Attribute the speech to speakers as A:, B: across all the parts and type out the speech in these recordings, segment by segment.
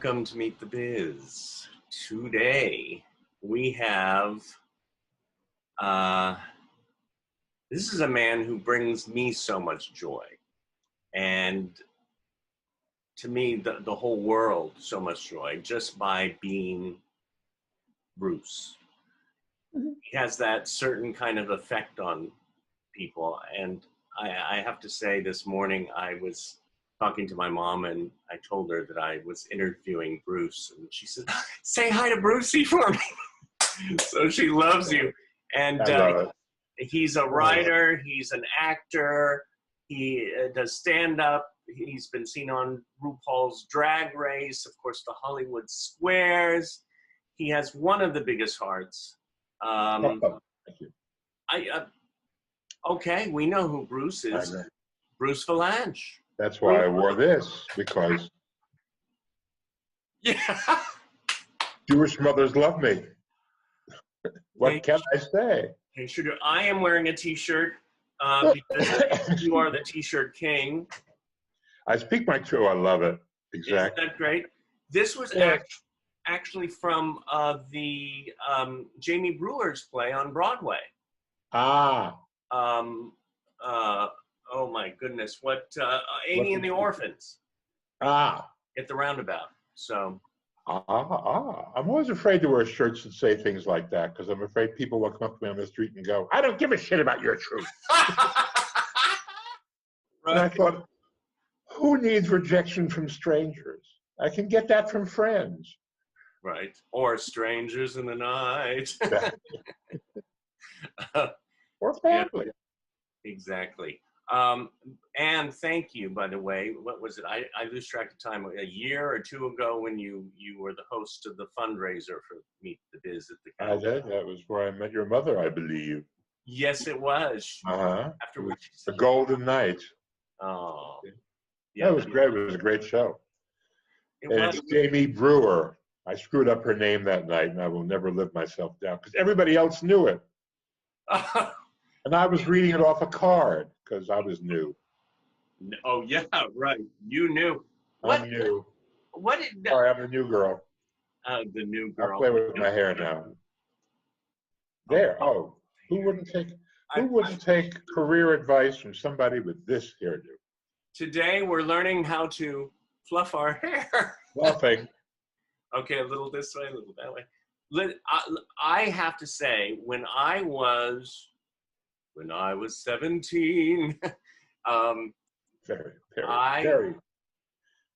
A: Welcome to Meet the Biz. Today we have, this is a man who brings me so much joy, and to me, the whole world so much joy just by being Bruce. He has that certain kind of effect on people, and I have to say, this morning I was talking to my mom and I told her that I was interviewing Bruce, and she said, "Say hi to Brucey for me." So she loves you. And he's a writer, he's an actor, he does stand-up, he's been seen on RuPaul's Drag Race, of course, the Hollywood Squares. He has one of the biggest hearts.
B: Thank you.
A: Okay, we know who Bruce is. Bruce Vilanch.
B: That's why I wore this, because
A: yeah.
B: Jewish mothers love me. What can I say?
A: Hey, sure do. I am wearing a t-shirt because you are the t-shirt king.
B: I speak my truth. I love it. Exactly.
A: Isn't that great? This was actually from the Jamie Brewer's play on Broadway.
B: Ah.
A: Oh my goodness! What Amy and the Orphans?
B: Ah.
A: At the roundabout. So.
B: I'm always afraid to wear shirts that say things like that, because I'm afraid people will come up to me on the street and go, "I don't give a shit about your truth."
A: Right.
B: And I thought, who needs rejection from strangers? I can get that from friends.
A: Right. Or strangers in the night.
B: Or family.
A: Yeah, exactly. And thank you, by the way. What was it? I lose track of time. A year or two ago, when you were the host of the fundraiser for Meet the Biz at the
B: I did. That was where I met your mother, I believe.
A: Yes, it was. After which,
B: the Golden Night.
A: Oh,
B: yeah, it was great. It was a great show. It's Jamie Brewer. I screwed up her name that night, and I will never live myself down because everybody else knew it. And I was reading it off a card because I was new.
A: Oh, yeah, right. You knew.
B: I'm new.
A: What?
B: Sorry, I'm the new girl.
A: The new girl.
B: I'll play with my hair now. There. Oh, who wouldn't take career advice from somebody with this hairdo?
A: Today, we're learning how to fluff our hair.
B: Fluffing.
A: Okay, a little this way, a little that way. I have to say, when I was 17,
B: very.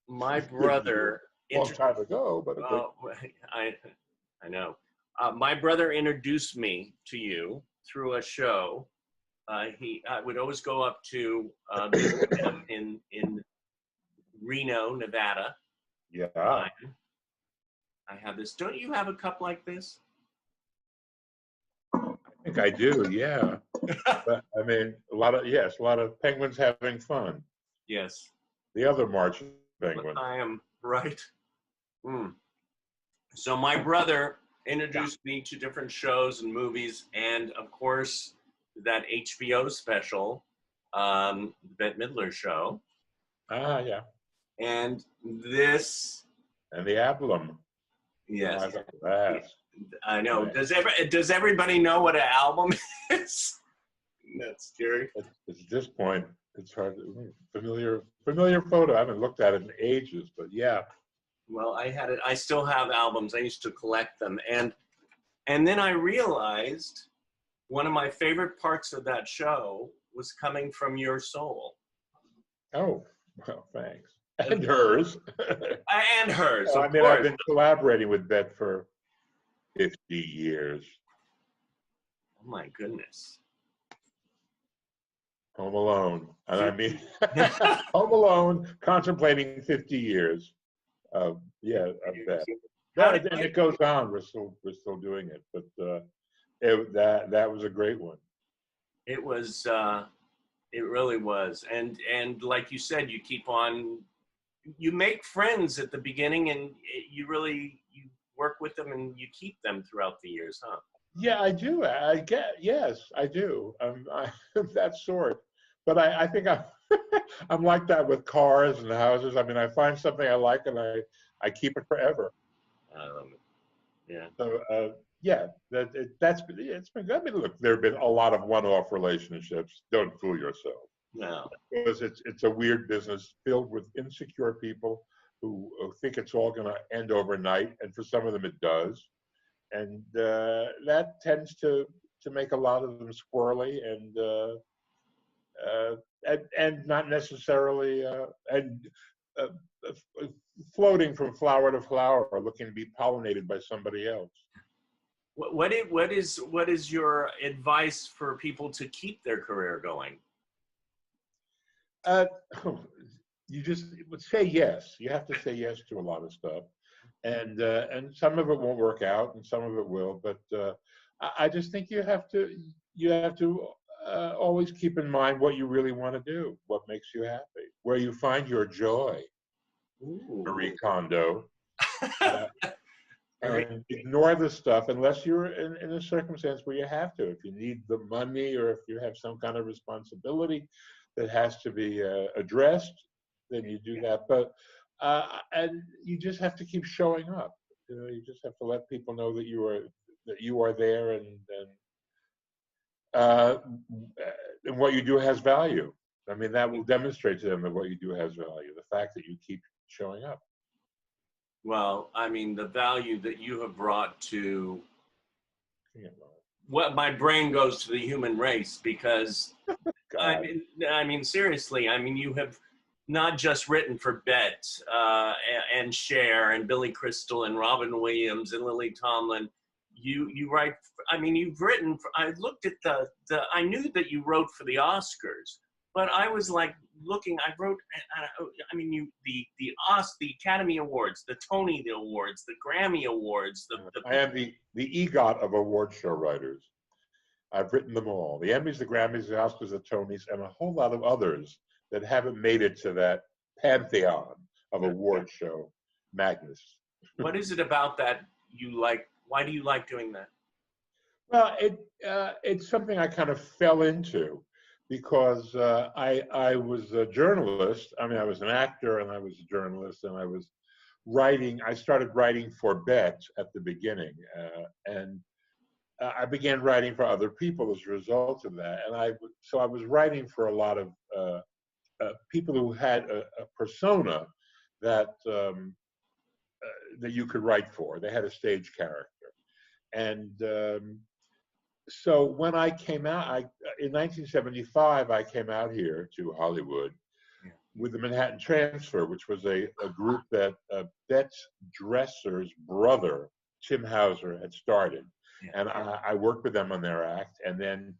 A: My brother.
B: Long time ago, but
A: I know. My brother introduced me to you through a show. I would always go up to him in Reno, Nevada.
B: Yeah.
A: I have this. Don't you have a cup like this?
B: I think I do, yeah. But, I mean, a lot of penguins having fun.
A: Yes.
B: The other March penguin.
A: I am right. So my brother introduced me to different shows and movies, and of course, that HBO special, the Bette Midler Show.
B: Ah, yeah.
A: And this.
B: And the album.
A: Yes.
B: I
A: know. Does everybody know what an album is? That's scary.
B: At this point, it's hard to familiar photo. I haven't looked at it in ages, but yeah.
A: Well, I had it. I still have albums. I used to collect them, and then I realized one of my favorite parts of that show was coming from your soul.
B: Oh, well, thanks. And hers.
A: And hers.
B: I mean, I've been collaborating with Bette for 50 years.
A: Oh my goodness.
B: Home Alone. And I mean, Home Alone, contemplating 50 years. Yeah, of Bette. And it goes on. We're still doing it, but that was a great one.
A: It was. It really was. And like you said, you keep on. You make friends at the beginning, and you work with them, and you keep them throughout the years, huh?
B: Yeah, I do. Yes, I do. I'm that sort. But I think I'm like that with cars and houses. I mean, I find something I like, and I keep it forever.
A: I love it. Yeah.
B: So yeah, it's been good. I mean, look, there have been a lot of one-off relationships. Don't fool yourself,
A: No.
B: because it's a weird business filled with insecure people who think it's all going to end overnight, and for some of them it does, and that tends to make a lot of them squirrely and not necessarily and uh, uh, floating from flower to flower, looking to be pollinated by somebody else.
A: What is your advice for people to keep their career going?
B: Uh, you just would say yes. You have to say yes to a lot of stuff, and some of it won't work out, and some of it will. But I just think you have to always keep in mind what you really want to do, what makes you happy, where you find your joy.
A: Ooh.
B: Marie Kondo. And ignore the stuff unless you're in a circumstance where you have to. If you need the money, or if you have some kind of responsibility that has to be addressed, then you do that. But and you just have to keep showing up. You just have to let people know that you are there, and what you do has value. I mean, that will demonstrate to them that what you do has value. The fact that you keep showing up.
A: Well, I mean, the value that you have brought to what my brain goes to the human race, because I mean, seriously, I mean, you have not just written for Bet and Cher and Billy Crystal and Robin Williams and Lily Tomlin. You write. I mean, you've written. I looked at I knew that you wrote for the Oscars, but I was like looking. I wrote. I mean, the Academy Awards, the Tony Awards, the Grammy Awards.
B: I am the EGOT of award show writers. I've written them all: the Emmys, the Grammys, the Oscars, the Tonys, and a whole lot of others that haven't made it to that pantheon of award show madness.
A: What is it about that you like? Why do you like doing that?
B: Well, it's something I kind of fell into because I was a journalist. I mean, I was an actor and I was a journalist, and I was writing. I started writing for Bet at the beginning, and I began writing for other people as a result of that. And I was writing for a lot of people who had a persona that that you could write for. They had a stage character. And so when I came out, in 1975, I came out here to Hollywood with the Manhattan Transfer, which was a group that Bet's Dresser's brother, Tim Hauser, had started. And I worked with them on their act. And then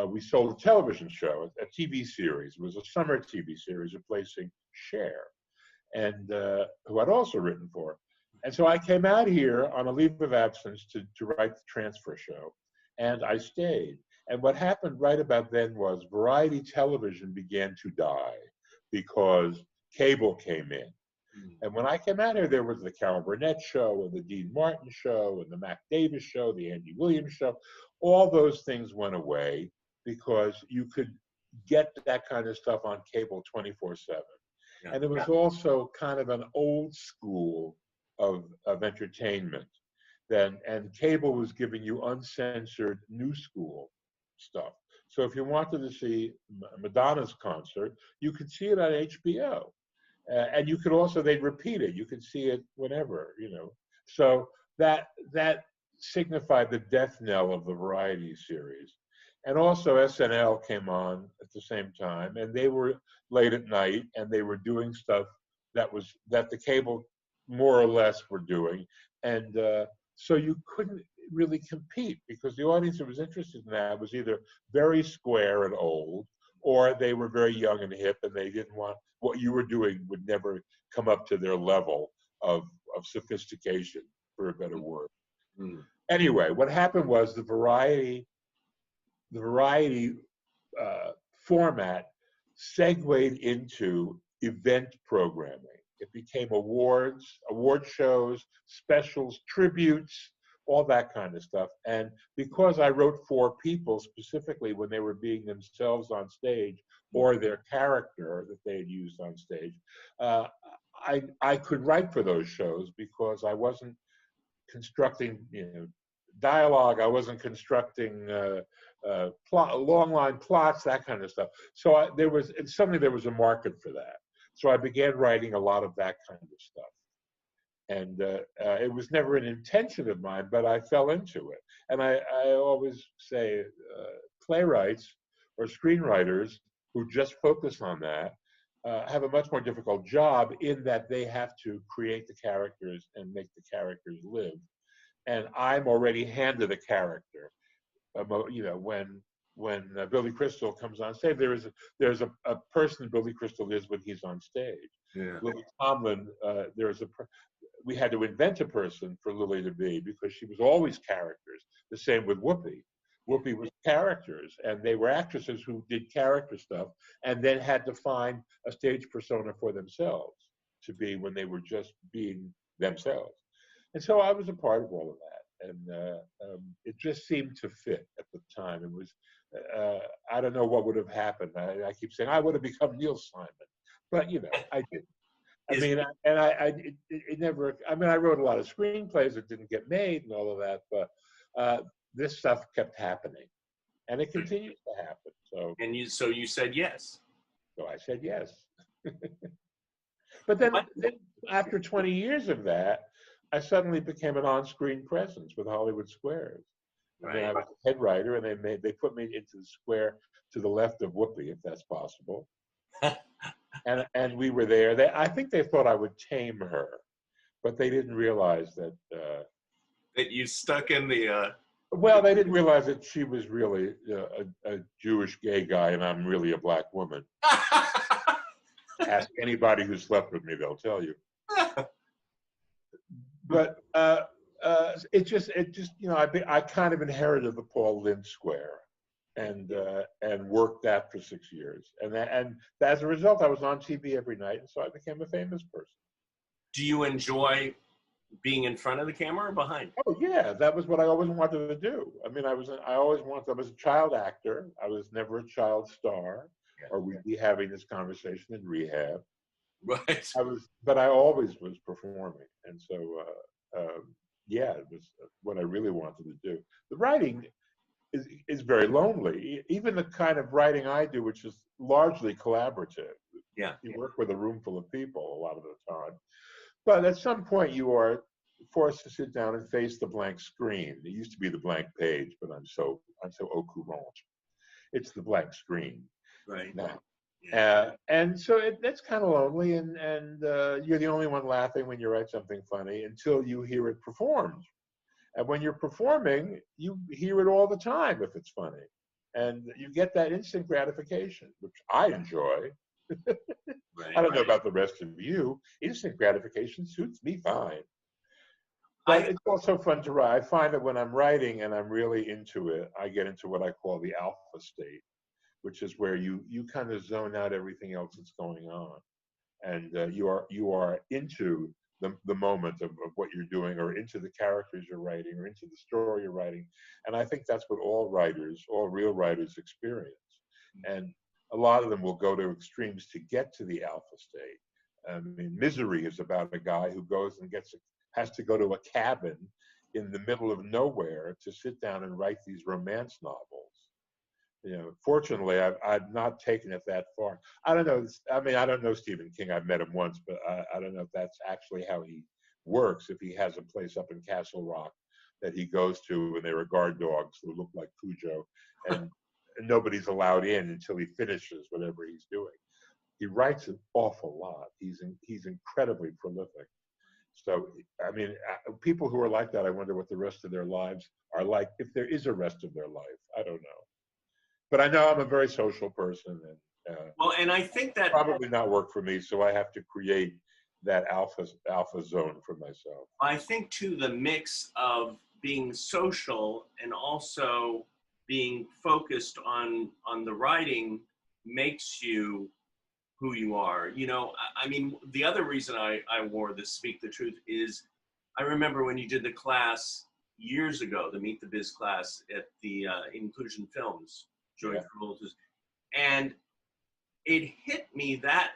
B: we sold a television show, a TV series. It was a summer TV series replacing Cher, and who I'd also written for. And so I came out here on a leave of absence to write the transfer show, and I stayed. And what happened right about then was variety television began to die because cable came in. And when I came out here, there was the Carol Burnett show and the Dean Martin show and the Mac Davis show, the Andy Williams show. All those things went away because you could get that kind of stuff on cable 24/7. And there was also kind of an old school of entertainment then, and cable was giving you uncensored new school stuff. So if you wanted to see Madonna's concert, you could see it on HBO. And you could also, they'd repeat it. You could see it whenever, So that signified the death knell of the variety series. And also SNL came on at the same time, and they were late at night, and they were doing stuff that the cable more or less were doing. And so you couldn't really compete because the audience that was interested in that was either very square and old, or they were very young and hip, and they didn't want what you were doing would never come up to their level of sophistication, for a better word. Anyway, what happened was the variety format segued into event programming. It became award shows, specials, tributes, all that kind of stuff. And because I wrote for people specifically when they were being themselves on stage or their character that they had used on stage, I could write for those shows because I wasn't constructing, dialogue. I wasn't constructing long line plots, that kind of stuff. So suddenly there was a market for that. So I began writing a lot of that kind of stuff. And it was never an intention of mine, but I fell into it. And I always say playwrights or screenwriters who just focus on that have a much more difficult job in that they have to create the characters and make the characters live. And I'm already handed a character. When Billy Crystal comes on stage, there's a person Billy Crystal is when he's on stage.
A: Yeah.
B: Lily Tomlin, we had to invent a person for Lily to be because she was always characters. The same with Whoopi. Whoopi was characters, and they were actresses who did character stuff and then had to find a stage persona for themselves to be when they were just being themselves. And so I was a part of all of that, and it just seemed to fit at the time. It was, I don't know what would have happened. I keep saying I would have become Neil Simon, but I didn't. I mean, it never. I mean, I wrote a lot of screenplays that didn't get made and all of that, but this stuff kept happening, and it continues to happen. So
A: you said yes.
B: So I said yes. But then after 20 years of that, I suddenly became an on-screen presence with Hollywood Squares.
A: Right.
B: And I was a head writer, and they put me into the square to the left of Whoopi, if that's possible. and we were there. I think they thought I would tame her, but they didn't realize that
A: that you stuck in the.
B: Well, they didn't realize that she was really a Jewish gay guy, and I'm really a black woman. Ask anybody who slept with me; they'll tell you. But it just I kind of inherited the Paul Lynde Square, and worked that for 6 years, and as a result, I was on TV every night, and so I became a famous person.
A: Do you enjoy being in front of the camera or behind?
B: Oh yeah, that was what I always wanted to do. I mean, I was a child actor. I was never a child star, or we'd be having this conversation in rehab.
A: Right.
B: But I always was performing, and so yeah, it was what I really wanted to do. The writing is very lonely. Even the kind of writing I do, which is largely collaborative.
A: Yeah.
B: You work with a room full of people a lot of the time. But at some point, you are forced to sit down and face the blank screen. It used to be the blank page, but I'm so au courant. It's the blank screen
A: right
B: now,
A: yeah.
B: And so that's kind of lonely. And you're the only one laughing when you write something funny until you hear it performed. And when you're performing, you hear it all the time if it's funny, and you get that instant gratification, which I enjoy.
A: Right,
B: I don't know about the rest of you. Instant gratification suits me fine. But it's also fun to write. I find that when I'm writing and I'm really into it, I get into what I call the alpha state, which is where you kind of zone out everything else that's going on, and you are into the moment of what you're doing, or into the characters you're writing, or into the story you're writing. And I think that's what all real writers experience. And a lot of them will go to extremes to get to the alpha state. I mean, Misery is about a guy who goes and has to go to a cabin in the middle of nowhere to sit down and write these romance novels. Fortunately, I've not taken it that far. I don't know. I mean, I don't know Stephen King. I've met him once, but I don't know if that's actually how he works. If he has a place up in Castle Rock that he goes to, and there are guard dogs who look like Cujo, and nobody's allowed in until he finishes whatever he's doing. He writes an awful lot. He's incredibly prolific. So, I mean, people who are like that, I wonder what the rest of their lives are like, if there is a rest of their life. I don't know. But I know I'm a very social person, and
A: and I think that
B: probably not work for me. So I have to create that alpha zone for myself.
A: I think too, the mix of being social and also being focused on the writing makes you who you are. I mean, the other reason I wore the Speak the Truth is I remember when you did the class years ago, the Meet the Biz class at the Inclusion Films, Joey Travolta's, and it hit me that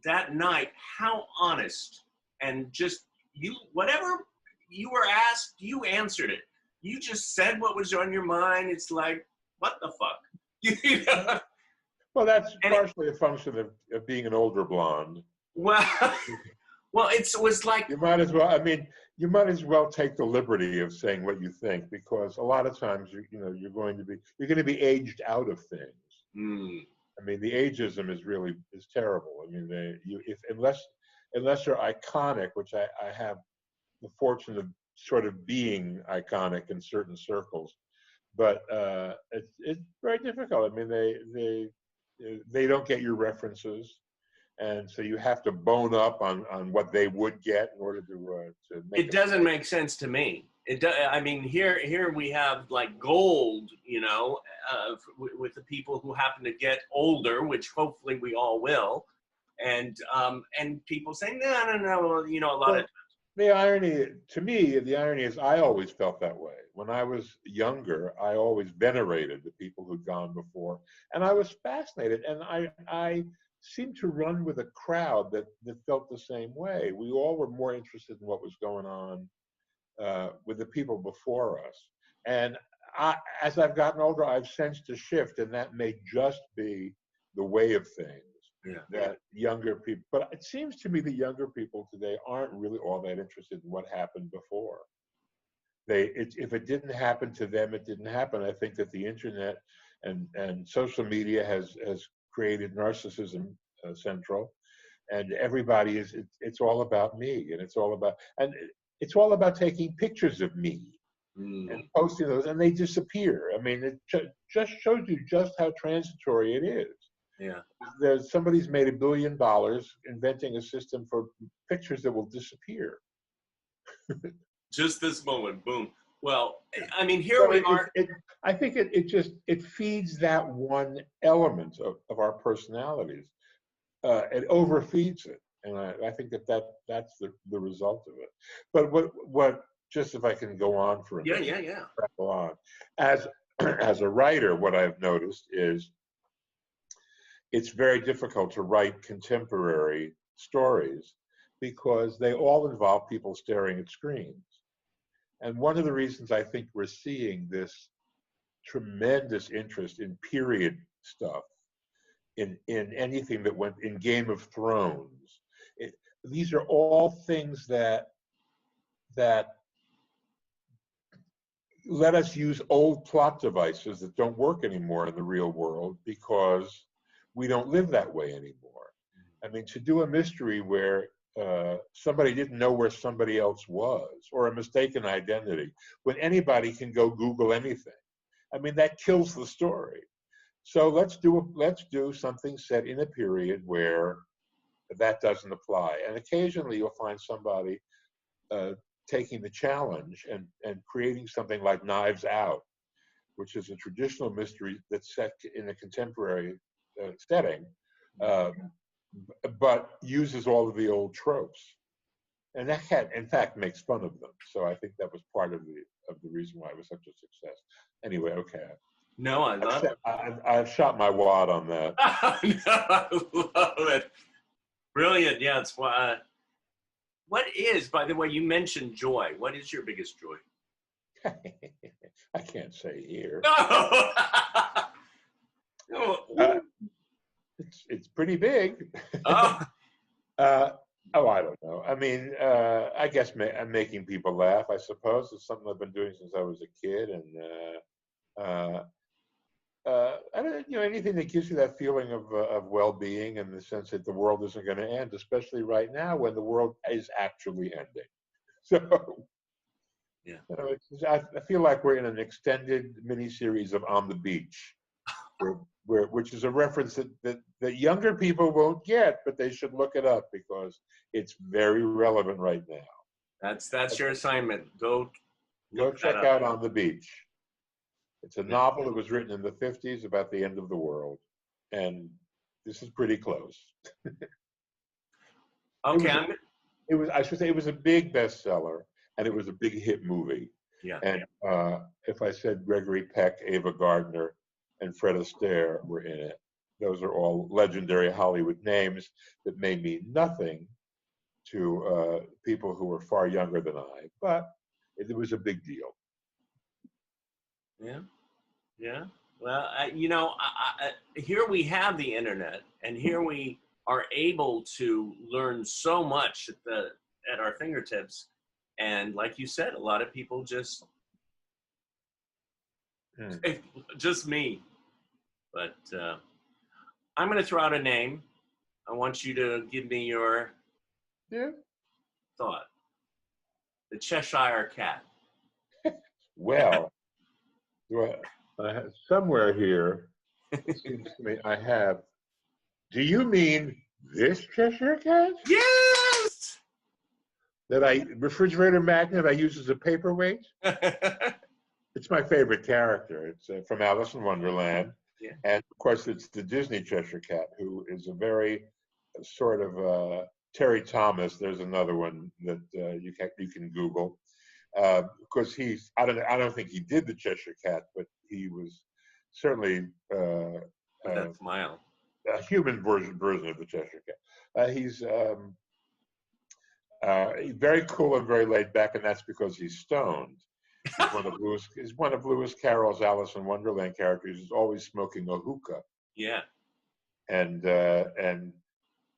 A: that night, how honest and just whatever you were asked, you answered it. You just said what was on your mind. It's like, what the fuck? You know?
B: Well, that's partially a function of being an older blonde.
A: Well, well, it was like,
B: you might as well. I mean, you might as well take the liberty of saying what you think, because a lot of times you're going to be aged out of things. I mean, the ageism is terrible. I mean, unless you're iconic, which I have the fortune of sort of being iconic in certain circles, but it's very difficult. I mean, they don't get your references, and so you have to bone up on what they would get in order to make
A: it doesn't make sense to me. I mean, here we have like gold, with the people who happen to get older, which hopefully we all will, and people saying no, a lot of.
B: The irony, to me, the irony is I always felt that way. When I was younger, I always venerated the people who'd gone before, and I was fascinated, and I seemed to run with a crowd that felt the same way. We all were more interested in what was going on with the people before us. And as I've gotten older, I've sensed a shift, and that may just be the way of things.
A: Yeah.
B: That younger people, but it seems to me that younger people today aren't really all that interested in what happened before. If it didn't happen to them, it didn't happen. I think that the internet and social media has created narcissism central, and everybody it's all about me, and it's all about taking pictures of me and posting those, and they disappear. I mean, it just shows you just how transitory it is.
A: Yeah.
B: Somebody's made $1 billion inventing a system for pictures that will disappear.
A: Just this moment, boom. Well, I mean, here we are.
B: I think it feeds that one element of our personalities. It overfeeds it, and I think that's the result of it. But what just if I can go on for a minute.
A: Yeah.
B: Go on. As a writer, what I've noticed is it's very difficult to write contemporary stories because they all involve people staring at screens. And one of the reasons I think we're seeing this tremendous interest in period stuff, in anything that went in Game of Thrones, these are all things that let us use old plot devices that don't work anymore in the real world because we don't live that way anymore. I mean, to do a mystery where somebody didn't know where somebody else was, or a mistaken identity, when anybody can go Google anything, I mean, that kills the story. So let's do something set in a period where that doesn't apply. And occasionally you'll find somebody taking the challenge and creating something like Knives Out, which is a traditional mystery that's set in a contemporary setting, but uses all of the old tropes, and that in fact makes fun of them. So I think that was part of the reason why it was such a success. Anyway, okay.
A: No, I love it.
B: I've shot my wad on that.
A: No, I love it. Brilliant. Yeah, it's why. What is, by the way, you mentioned joy. What is your biggest joy?
B: I can't say here.
A: No.
B: It's pretty big.
A: Oh.
B: I don't know. I mean, I guess I'm making people laugh, I suppose. It's something I've been doing since I was a kid, and I don't, anything that gives you that feeling of well-being and the sense that the world isn't going to end, especially right now when the world is actually ending. So,
A: yeah,
B: I feel like we're in an extended miniseries of On the Beach, which is a reference that younger people won't get, but they should look it up because it's very relevant right now.
A: That's your assignment. Go
B: check out On the Beach. It's a novel that was written in the 50s about the end of the world, and this is pretty close.
A: Okay.
B: I should say it was a big bestseller, and it was a big hit movie.
A: Yeah.
B: And if I said Gregory Peck, Ava Gardner, and Fred Astaire were in it, those are all legendary Hollywood names that may mean nothing to people who were far younger than I, but it was a big deal.
A: Yeah, yeah. Well, here we have the internet, and here we are able to learn so much at our fingertips. And like you said, a lot of people just just me. But I'm going to throw out a name. I want you to give me your thought. The Cheshire Cat.
B: Well, somewhere here, it seems to me I have. Do you mean this Cheshire Cat?
A: Yes!
B: That refrigerator magnet I use as a paperweight? It's my favorite character. It's from Alice in Wonderland.
A: Yeah.
B: And of course, it's the Disney Cheshire Cat, who is a very sort of Terry Thomas. There's another one that you can Google. Because I don't think he did the Cheshire Cat, but he was certainly
A: that smile.
B: A human version of the Cheshire Cat. He's very cool and very laid back, and that's because he's stoned. He's one of Lewis Carroll's Alice in Wonderland characters. He's always smoking a hookah.
A: Yeah.
B: And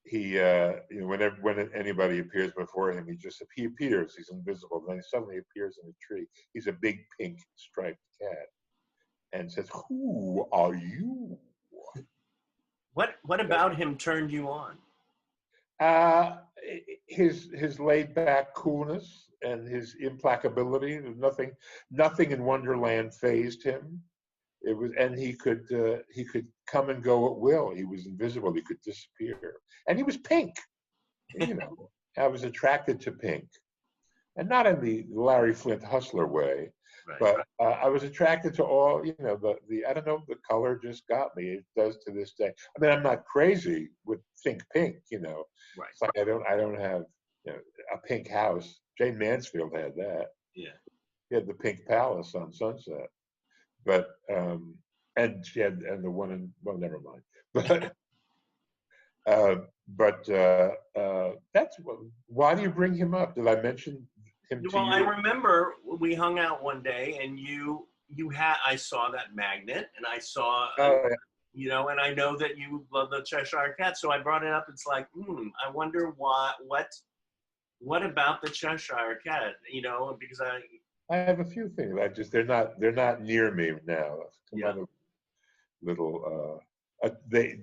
B: he, when anybody appears before him, he appears. He's invisible. Then he suddenly appears in a tree. He's a big pink striped cat, and says, "Who are you?"
A: What about him turned you on?
B: His laid back coolness and his implacability. Nothing in Wonderland fazed him. It was, and he could come and go at will. He was invisible. He could disappear, and he was pink. I was attracted to pink, and not in the Larry Flint hustler way, right. But I was attracted to all. I don't know. The color just got me. It does to this day. I mean, I'm not crazy with pink. Right. It's like I don't have a pink house. Jane Mansfield had that.
A: Yeah.
B: He had the Pink Palace on Sunset. But and she had the one in, well, never mind. But that's why do you bring him up? Did I mention him to you?
A: Well, I remember we hung out one day, and I saw that magnet, and I saw and I know that you love the Cheshire Cat, so I brought it up. It's like, I wonder what about the Cheshire Cat? Because
B: I have a few things. They're not near me now.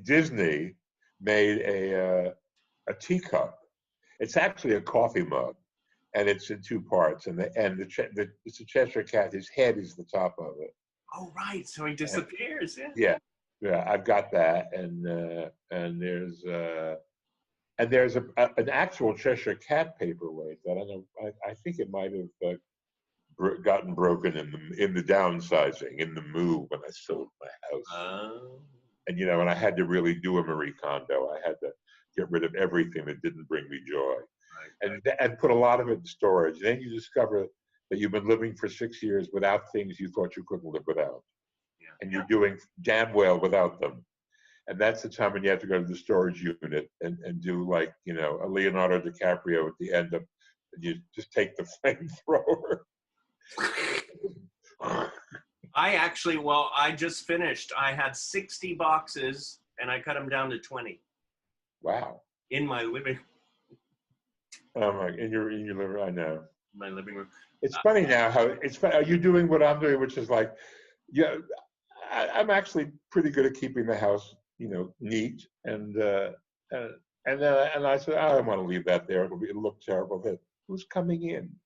B: Disney made a teacup. It's actually a coffee mug, and it's in two parts. It's a Cheshire Cat. His head is the top of it.
A: Oh, right. So he disappears.
B: Yeah. I've got that, and there's an actual Cheshire Cat paperweight that I know. I think it might have gotten broken in the downsizing, in the move when I sold my house. And and I had to really do a Marie Kondo. I had to get rid of everything that didn't bring me joy, and put a lot of it in storage. And then you discover that you've been living for 6 years without things you thought you couldn't live without, and you're doing damn well without them. And that's the time when you have to go to the storage unit and do like a Leonardo DiCaprio at the end of, and you just take the flamethrower.
A: I just finished. I had 60 boxes, and I cut them down to 20.
B: Wow.
A: In my living room.
B: In your living room, I know.
A: My living room.
B: It's funny now how are you doing what I'm doing, which is like, I'm actually pretty good at keeping the house, neat, and I said, I don't want to leave that there. It'll look terrible. Who's coming in?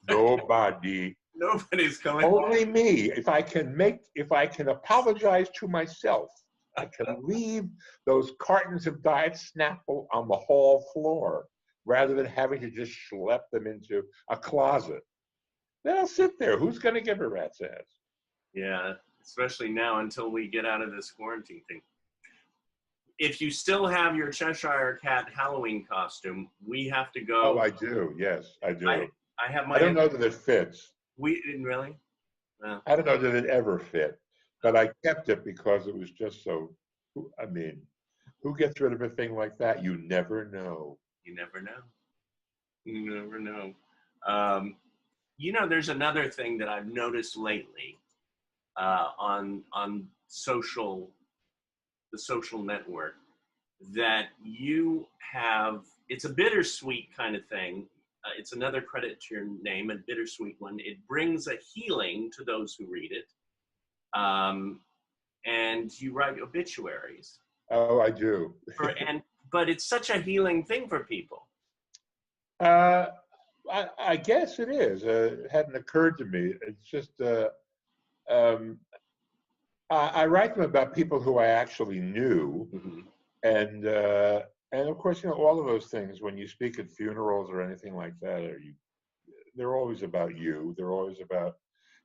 B: Nobody.
A: Nobody's coming.
B: Only me. If I can apologize to myself, I can leave those cartons of Diet Snapple on the hall floor rather than having to just schlep them into a closet. They'll sit there. Who's going to give a rat's ass?
A: Yeah, especially now until we get out of this quarantine thing. If you still have your Cheshire Cat Halloween costume, we have to go.
B: Oh, I do. Yes, I do.
A: I have my.
B: I don't know that it fits.
A: We didn't really. No.
B: I don't know that it ever fit, but I kept it because it I mean, who gets rid of a thing like that? You never know.
A: You never know. You never know. There's another thing that I've noticed lately on the social network, that you have. It's a bittersweet kind of thing. It's another credit to your name, a bittersweet one. It brings a healing to those who read it. And you write obituaries.
B: Oh, I do.
A: But it's such a healing thing for people.
B: I guess it is. It hadn't occurred to me. It's just I write them about people who I actually knew,
A: Mm-hmm.
B: And of course, all of those things. When you speak at funerals or anything like that, they're always about you. They're always about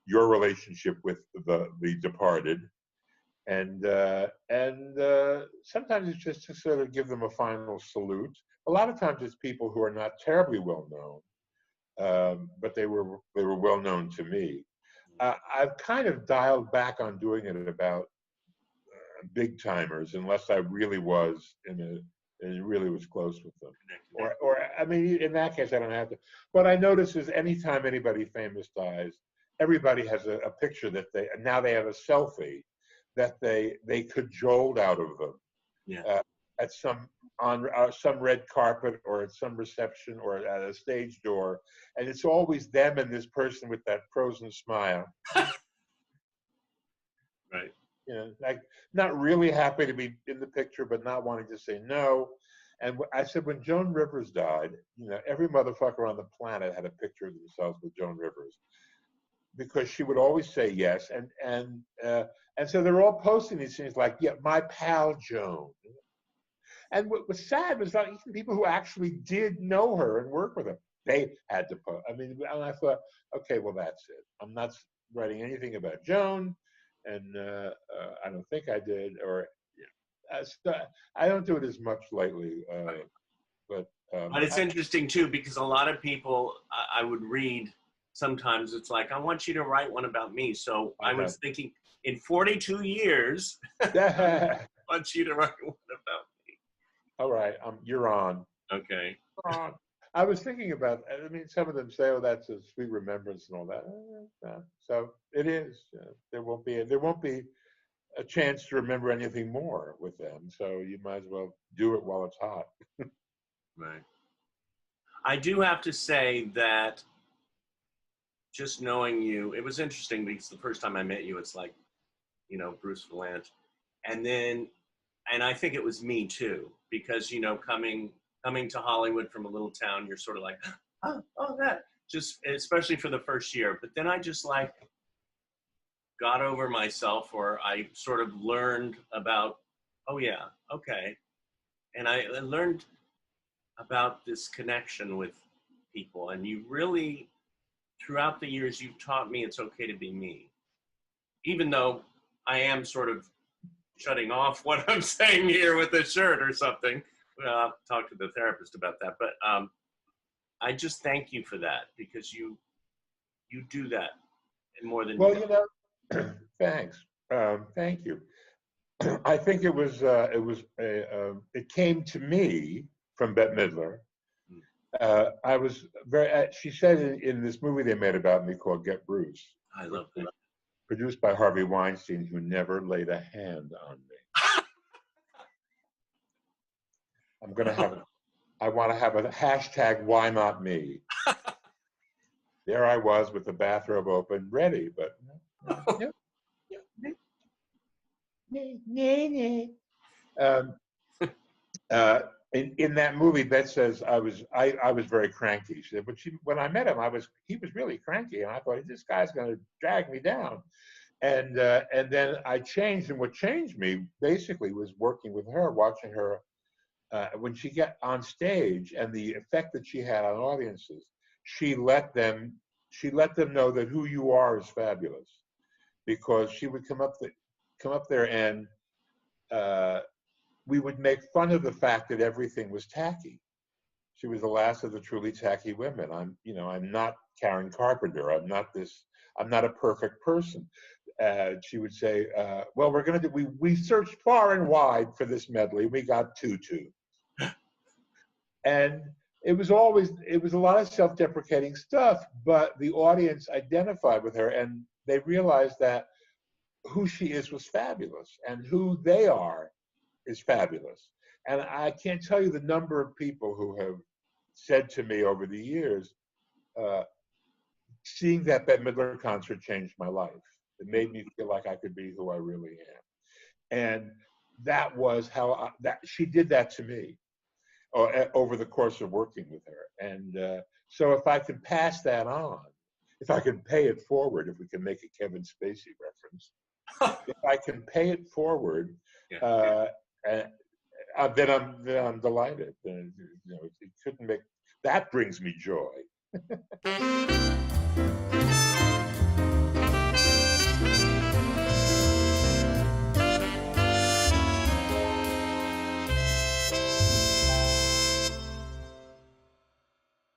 B: your relationship with the departed, and sometimes it's just to sort of give them a final salute. A lot of times it's people who are not terribly well known, but they were well known to me. I've kind of dialed back on doing it about big timers, unless I really was really was close with them. Or I mean, in that case, I don't have to. What I notice is anytime anybody famous dies, everybody has a picture that they have a selfie that they cajoled out of them.
A: Yeah.
B: At some red carpet or at some reception or at a stage door, and it's always them and this person with that frozen smile.
A: Right.
B: Like not really happy to be in the picture, but not wanting to say no. And I said, when Joan Rivers died, every motherfucker on the planet had a picture of themselves with Joan Rivers, because she would always say yes. And so they're all posting these things like, yeah, my pal Joan. And what was sad was that even people who actually did know her and work with her, they had to post. I mean, and I thought, okay, well, that's it. I'm not writing anything about Joan, and I don't think I did, or I don't do it as much lately. But
A: it's interesting too, because a lot of people I would read. Sometimes it's like, I want you to write one about me. So I was thinking, in 42 years, I want you to write one about me.
B: All right, you're on.
A: Okay.
B: You're on. I was thinking about. I mean, some of them say, "Oh, that's a sweet remembrance and all that." So it is. There won't be a chance to remember anything more with them. So you might as well do it while it's hot.
A: Right. I do have to say that just knowing you, it was interesting because the first time I met you, it's like, Bruce Vilanch. And I think it was me too, because, coming to Hollywood from a little town, you're sort of like, oh, that, just, especially for the first year. But then I just like got over myself, or I sort of learned about, oh yeah, okay. And I learned about this connection with people. And you really, throughout the years, you've taught me it's okay to be me. Even though I am sort of shutting off what I'm saying here with a shirt or something. Well, I'll talk to the therapist about that. But I just thank you for that, because you do that more than
B: Thanks. Thank you. I think it came to me from Bette Midler. I was she said in this movie they made about me called Get Bruce.
A: I love that.
B: Produced by Harvey Weinstein, who never laid a hand on me. I want to have a hashtag why not me. There I was with the bathrobe open, ready, but in that movie, Bette says I was very cranky. She said, but when I met him, he was really cranky, and I thought, this guy's going to drag me down. And then I changed, and what changed me basically was working with her, watching her when she got on stage, and the effect that she had on audiences. She let them know that who you are is fabulous, because she would come up there and we would make fun of the fact that everything was tacky. She was the last of the truly tacky women. I'm not Karen Carpenter. I'm not a perfect person. she would say, well, we're going to do, we searched far and wide for this medley. We got tutu. And it was a lot of self-deprecating stuff, but the audience identified with her and they realized that who she is was fabulous and who they are is fabulous. And I can't tell you the number of people who have said to me over the years, seeing that Bette Midler concert changed my life. It made me feel like I could be who I really am. And that was how she did that to me over the course of working with her. And so if I can pass that on, if I can pay it forward, if we can make a Kevin Spacey reference, if I can pay it forward, then I'm delighted. You know, it couldn't make that brings me joy.